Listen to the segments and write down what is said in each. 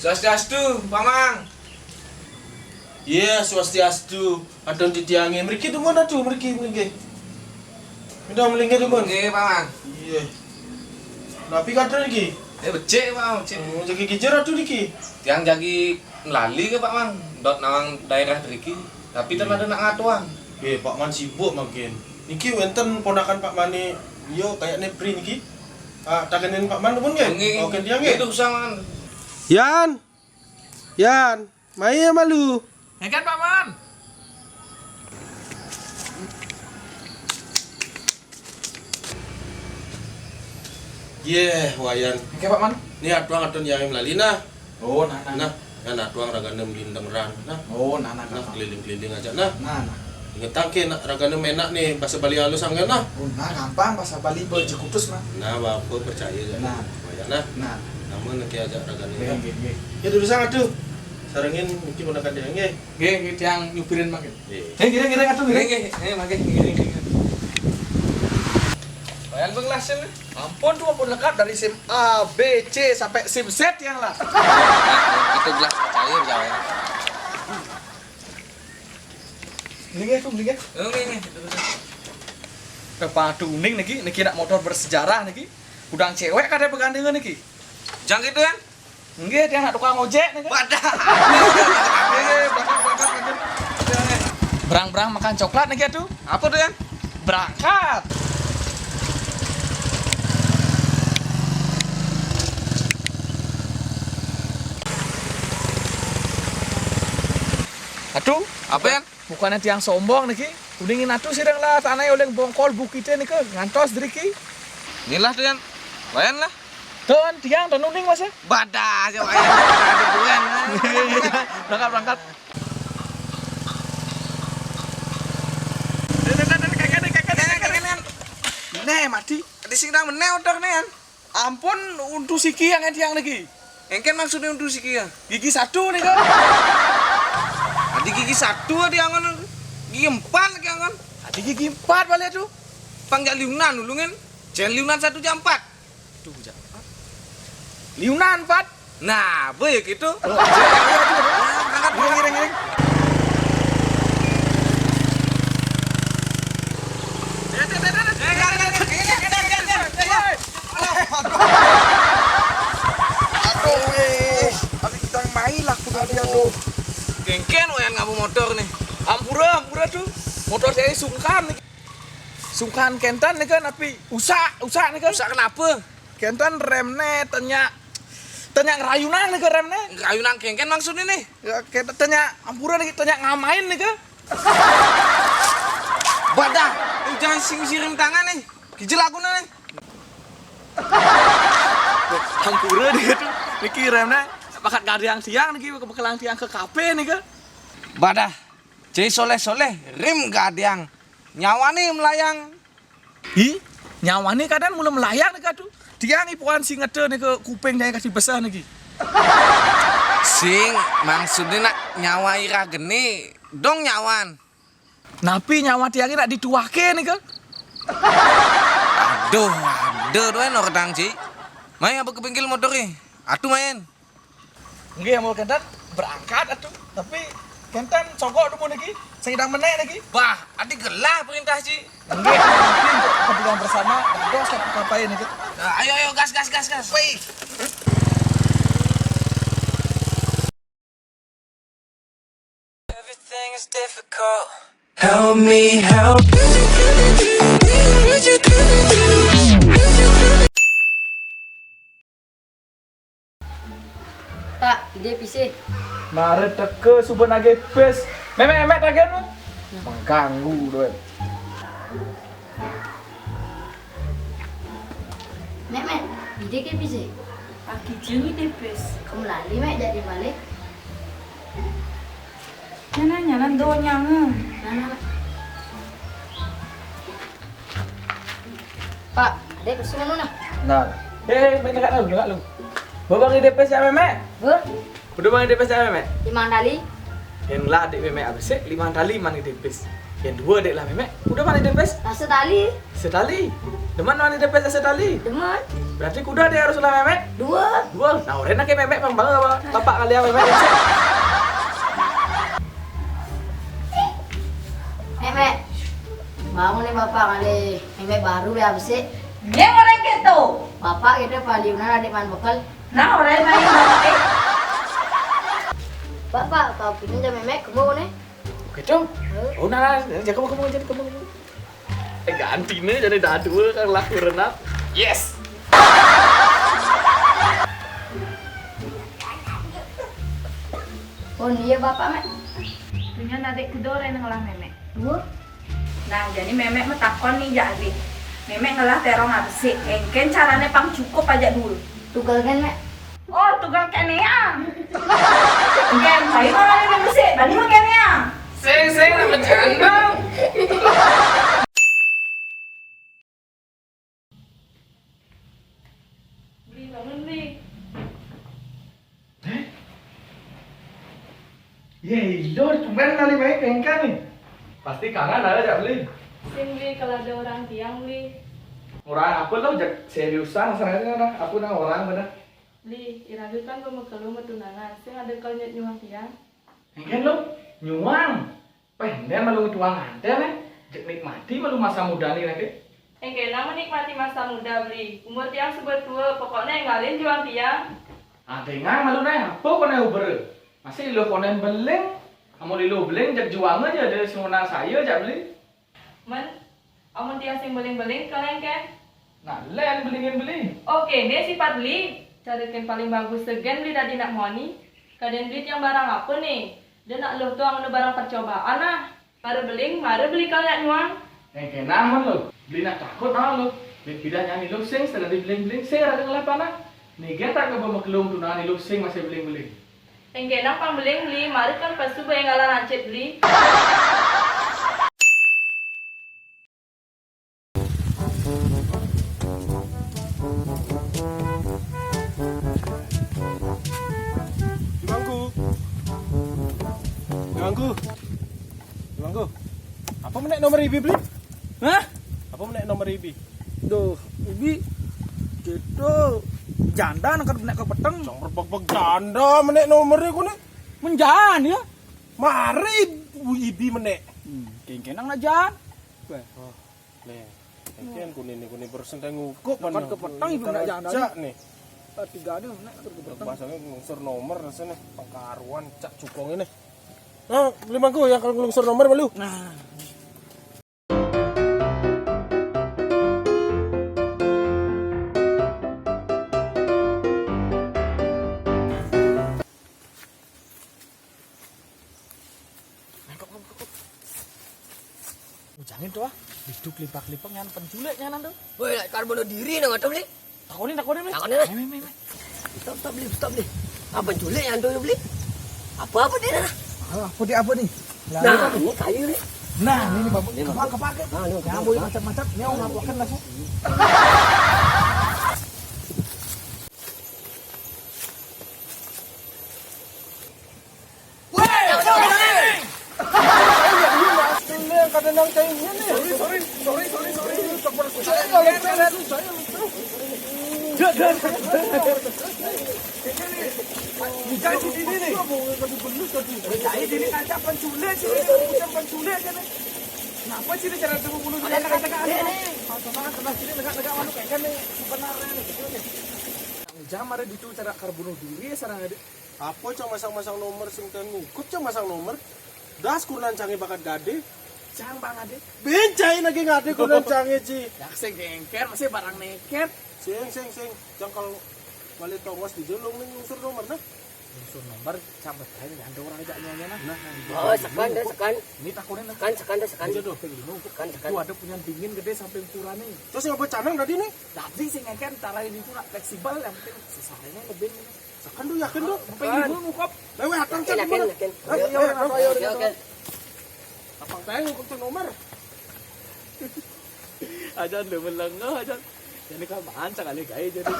Swastiastu, Pamang. Iya, swastiastu. Adon ditiange mriki tumun atuh mriki. Minta melingkar tumun. Nggih, Pamang. Iya. Napi kadang iki? Becik, Pak. Becik. Jagi kijer atuh niki. Tiang jagi lali ke Pak Mang. Dot nawang daerah mriki. Tapi ten ada nak ngatuang. Pak Man sibuk makin. Niki wenten ponakan Pak Mane. Yo kayaknya pri niki. Takenin Pak Man tumun nggih? Oke tiang nggih. Itu sangan. Yan, maya malu. Ya kan Pak Man? Wayan. Oke Pak Man. Ini atuang adon yang melali nah. Oh, Nah, kan atuang ragane melintang ran. Nah, Oh, nah keliling-keliling aja nah. Nah. Ngetangke nak ragane menak nih bahasa Bali halus anggen nah. Oh, gampang bahasa Bali beuh kutus mah. Nah, bapak percaya ya. Nah. Wayan nah. Nah. Namun neki aja ragane. Nggih. Ya dulu sangat tuh. Sarengin mungkin ponakan dia nggih. Nggih, yang nyupirin makin. Nggih. Nggih, atuh Nggih, makin nggih. Bayan benglasin. Ampun tuh ampun lengkap dari SIM A, B, C sampai SIM Z yang lah. Itu gelas cair jawa. Nggih, nggih. Nggih. Pepatu uning niki nak motor bersejarah niki. Udang cewek kada pegandengan niki. Jang gitu kan? Nggih, dia nak tukang ojek niki. Wadah. Berang-berang makan coklat niki atuh. Apa tuh kan? Berangkat. Atuh, Apa kan? bukannya tiang sombong niki. Udingin atuh sireng lah tanah oleh bongkol bukitnya niki ngantos driki. Inilah tuh kan. Bayan lah. Tuh tiang dan uning mas ya. Badah aja wayan. Ada bulan. Berangkat. Nih mati. Di sini nang meneh otak nih kan. Ampun untuk siki yang tiang niki. Engken maksudnya untuk siki ya. Gigi satu nih kan. Adi gigi satu di angon. Gigi empat lagi angon. Tadi gigi 4 balik tuh. Panggil liunan ulungin. Jangan liunan 1 jam 4. Tuh jam. Liunan 4. Nah, boy gitu. Giring. Abi kita main lah kudu dia tuh. Kengken wayan ngabu motor nih. Ampura tuh. Motor saya sungkan nih. Sungkan kentan nih kan tapi usak nih kan. Rusak kenapa? Kentan remnya tanya ngerayunan nih ke remnya. Kayunan kengken maksudnya nih. Ya kita tanya ampura nih tanya ngamain nih kan. Badah, jangan sirim tangan nih. Kijel aku nih. Ampura nih tuh. Niki remnya pakat gadang tiang nih bakalan tiang ke kafe nih kan. Badah, jadi soleh rim gadang. Nyawa nih melayang. Hi, nyawa nih kadang mulai melayang nih tuh. Tiang ipuan si ngede nih ke kuping saya kasih besar nih. Sing maksudnya nak nyawa ira geni dong nyawan. Napi nyawa tiang ini nak dituake nih kan. Aduh doa no kedang ci. Main apa ke bengkel motor nih? Atuh main. Nggih mau kentan berangkat atuh, tapi kentan cogok dulu niki, sing idang meneh niki. Bah, adik gelah perintah ci. Nggih, nanti untuk kepentingan bersama, dados kapain niki. Nah, ayo gas. Wih. Everything is difficult. Help me help. Tak, ide PC. Mare teke suben age pes. Memek tagen lu. Mengganggu doen. Mek, ide ke PC. Pagi jengi tipis. Kamu lali mek jadi balik. Nyanan doanya nge. Mana? Pak, ada persoalan mana? Nah. Dekat lu. Bawa ide pes ya memek. Ber, Udah bang ide pes ya memek. 5 kali. Yang lah adik memek apa sih? 5 kali man ide pes. Yang dua dek lah memek. Kuda mana depes? Rasa tali. Setali. Deman mana depes setali. Deman. Berarti kuda dia harus lah memek. Dua. Dua. Nah, orang nak memek bang bangga bapak kalian memek. Memek. Bangun nih bapak kali. Memek baru ya bersih. Dia orang gitu. Bapak kita paliunan adik man bekal. Nah, orang main bapak Bapak, kau pinjam jam memek kemau nih. Oke dong. Oh nah, jangan kamu jadi kamu. Ganti nih jadi dadu kan laku renap. Yes. Oh iya bapak mek. punya adik kuda orang ngolah memek. Dua. Nah, jadi memek metakon nih jadi. Memek ngolah terong abis engken caranya pang cukup aja dulu. Tugal kan mek. Oh, tugal kene ya. Engken, saya ngolah ini bersih, bani mah kene ya. Seng nak bercanda. Beli bangun beli. Yeay, lor, tumben kali baik engkan nih. Pasti kangen ada jak beli. Sing beli kalau ada orang tiang beli. Orang apa lo jak seriusan sebenarnya nah. Aku nang orang bener. Beli, iragu kan gue mau keluar tunangan. Sing ada kalau nyet nyuang tiang. Engkan lo nyuang. Pendek malu tuang ante nih. Jak nikmati malu masa muda nih lagi. Engkena menikmati masa muda beli. Umur tiang sebetua, pokoknya ngalin juang tiang. Ante ngang malu nih. Apa kau nih uber? Masih lo kau nih beleng. Kamu lilo beleng jak juang aja dari semua saya jak beli. Men, amun tiang sing beling-beling kalian kan? Nah, len belingin beli. Oke, dia sifat beli. Carikan paling bagus segen beli tadi nak moni. Kalian beli yang barang apa nih? Dia nak lo tuang ada barang percobaan ah. Baru beling, baru beli kalian nyuang. Engkan aman lo. Beli nak takut nah lo. Beli pindah nyanyi lo sing sedang di beling-beling. Saya rada ngelap panah. Nih kita ke bawa kelum tu nani lo sing masih beling-beling. Engkena pang beling beli, mari kan pasu bayang ngalah rancet beli. Ganggu. Apa menek nomor ibi beli? Hah? Apa menek nomor ibi? Duh, ibi gitu janda nak menek ke peteng. Cong berbeg janda menek nomor iku nih. Menjan ya. Mari ibi menek. Kengkenang aja. Oh, nih. Mungkin kuning persen teh ngukuk Kan ke peteng ibu menek janda nih. Tiga dia menek ke peteng. Bahasanya ngusur nomor rasanya pengkaruan cak cukong ini. Nah, beli mangku ya kalau ngusur nomor balu. Nah, jangan tuh ah, biduk lipak-lipak nyan penculik nyan tuh. Woi, nak karbono diri nang atau beli? Takonin. Takonin, eh. Stop beli. Apa culik yang tu beli? Apa dia dah? Apa nih? Nah, ini kayu ni. Nah, ini bapak ini kepake. Nyamuk macam-macam, nyawa ngapakan langsung. Kadang kayaknya nih. Sorry. Bukan di sini nih. Jadi sini kaca penculik sih, bukan penculik kan. Kenapa sih cara temu bulu dia kata-kata nih? Sama kena sini negak-negak manu kayak kan nih sebenarnya nih gitu nih. Jangan mare ditu cara karbunuh diri sareng ade. Apa cang masang-masang nomor sing teh ngukut cang masang nomor. Das kunan cange bakat gade. Jangan bang ade. Bencai lagi ngade kunan cange ci. Ya sing gengker masih barang neket. Sing. Jang kalau balik tongos di julung nih ngusur nomor nah. Unsur nomor sampai tadi ada orang aja nyonya nah. Oh, sekan. Ini takunin nah. Sekan. Aja doh sekan. Itu ada punya dingin gede sampai ukuran nih. Terus ngapa canang tadi nih? Tapi sing ngeken tarain itu nak fleksibel yang penting sisanya lebih. Sekan tuh yakin tuh. Pengen dulu ngukop. Lewe hatang cak gimana? Ayo. Apang teh ngukut tuh nomor. Ajan lu melengah ajan. Jadi kan mancak kali gaya jadi.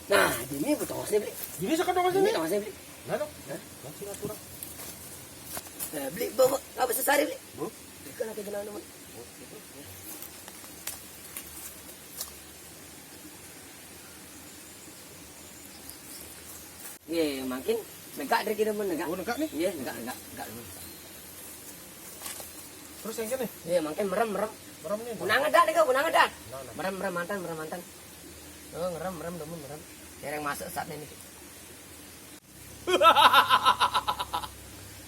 Nah, ini betul sih beli. Gini sekan dong sini. Ini beli. Nah dong. Masih aturan. Beli bawa apa sesari beli? Bu. Kan aku kenal nama. Ye, makin negak dari kita pun negak. Oh, negak nih. Iya, negak. Terus yang kene. Iya, makin merem. Merem nih. Unang ada deh kau, unang ada. Merem mantan. Oh, merem demun. Dereng masuk saat ini.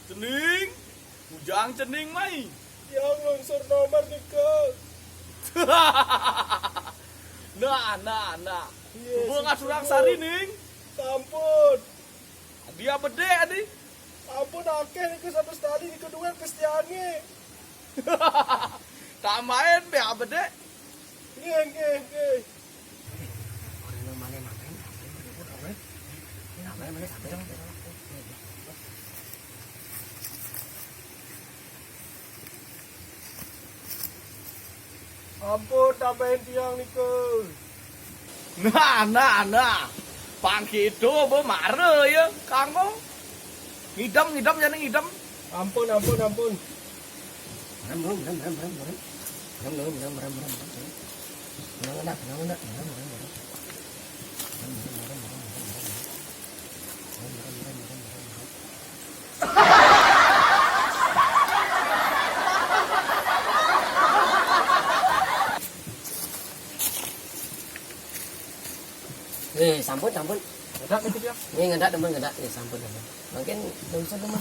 Cening. Bujang cening mai. Yang longsor nomor nih kau. Nah. Bunga surang sari ning. Ampun. Dia bede adi. Ampun akeh nih ke satu tadi di kedua Kristiani. Tak main be bede. Nggih. Ampun tambahin tiang nih kau. Nah. Pangkido be mare ya, kanggo. Ngidam jadi ngidam. Ampun. Sampun. Ngedak itu dia. Ini ngedak. Sampun. Makin dosa teman.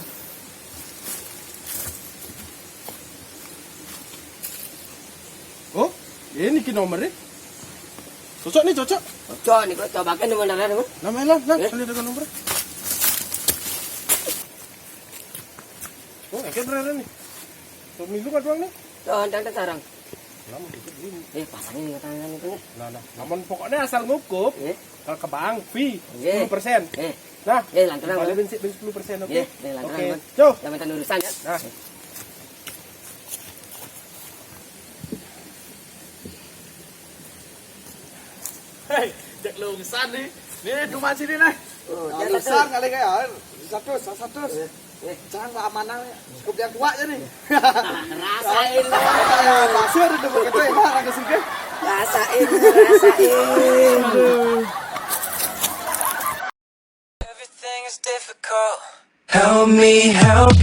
Oh, ini ki nomornya. Cocok nih. Cocok nih, kau cobakan teman teman. Namanya lah, kali dengan nomor. Oh, akhir berapa nih? Pemilu kan doang nih. Tuh, sarang. Lama dikit ini. Pasangin ke tangan itu nih. Nah. Namun pokoknya asal ngukup. Kalau ke bank, fee 10%. Nah, lantaran. ada bensin 10%, oke? Lantaran. Oke, Cok. Jangan minta urusan ya. Nah. Hei, cek lungsan nih. Nih cuma sini nih. Lulusan kali kayak 100. Jangan Pak Amanah, cukup yang tua aja nih. Rasain lo. Pasir itu begitu ya, Pak, ke sini. Rasain. Everything is difficult. Help me help.